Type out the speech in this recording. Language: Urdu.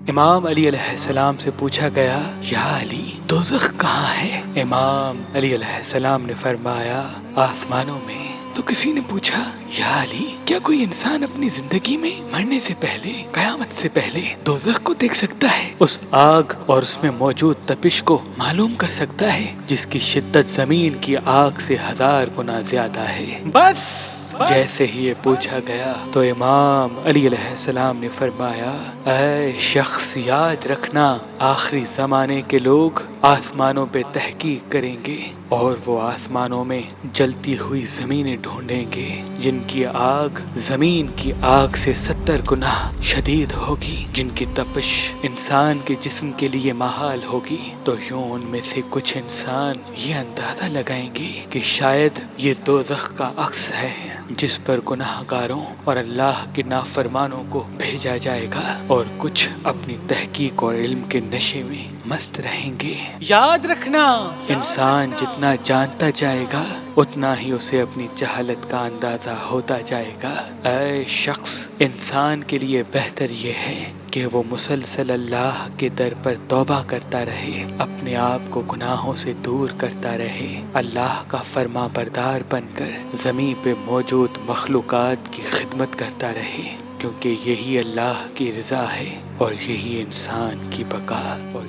امام علی علیہ السلام سے پوچھا گیا یا علی دوزخ کہاں ہے؟ امام علی علیہ السلام نے فرمایا آسمانوں میں۔ تو کسی نے پوچھا یا علی کیا کوئی انسان اپنی زندگی میں مرنے سے پہلے قیامت سے پہلے دوزخ کو دیکھ سکتا ہے، اس آگ اور اس میں موجود تپش کو معلوم کر سکتا ہے جس کی شدت زمین کی آگ سے 1000 گنا زیادہ ہے؟ بس جیسے ہی یہ پوچھا گیا تو امام علی علیہ السلام نے فرمایا اے شخص یاد رکھنا آخری زمانے کے لوگ آسمانوں پہ تحقیق کریں گے اور وہ آسمانوں میں جلتی ہوئی زمینیں ڈھونڈیں گے جن کی آگ زمین کی آگ سے 70 گنا شدید ہوگی، جن کی تپش انسان کے جسم کے لیے محال ہوگی۔ تو یوں ان میں سے کچھ انسان یہ اندازہ لگائیں گے کہ شاید یہ دوزخ کا عکس ہے جس پر گناہ گاروں اور اللہ کے نافرمانوں کو بھیجا جائے گا، اور کچھ اپنی تحقیق اور علم کے نشے میں مست رہیں گے۔ یاد رکھنا انسان جتنا جانتا جائے گا اتنا ہی اسے اپنی جہالت کا اندازہ ہوتا جائے گا۔ اے شخص انسان کے لیے بہتر یہ ہے کہ وہ مسلسل اللہ کے در پر توبہ کرتا رہے، اپنے آپ کو گناہوں سے دور کرتا رہے، اللہ کا فرما بردار بن کر زمین پہ موجود مخلوقات کی خدمت کرتا رہے، کیونکہ یہی اللہ کی رضا ہے اور یہی انسان کی بقا اور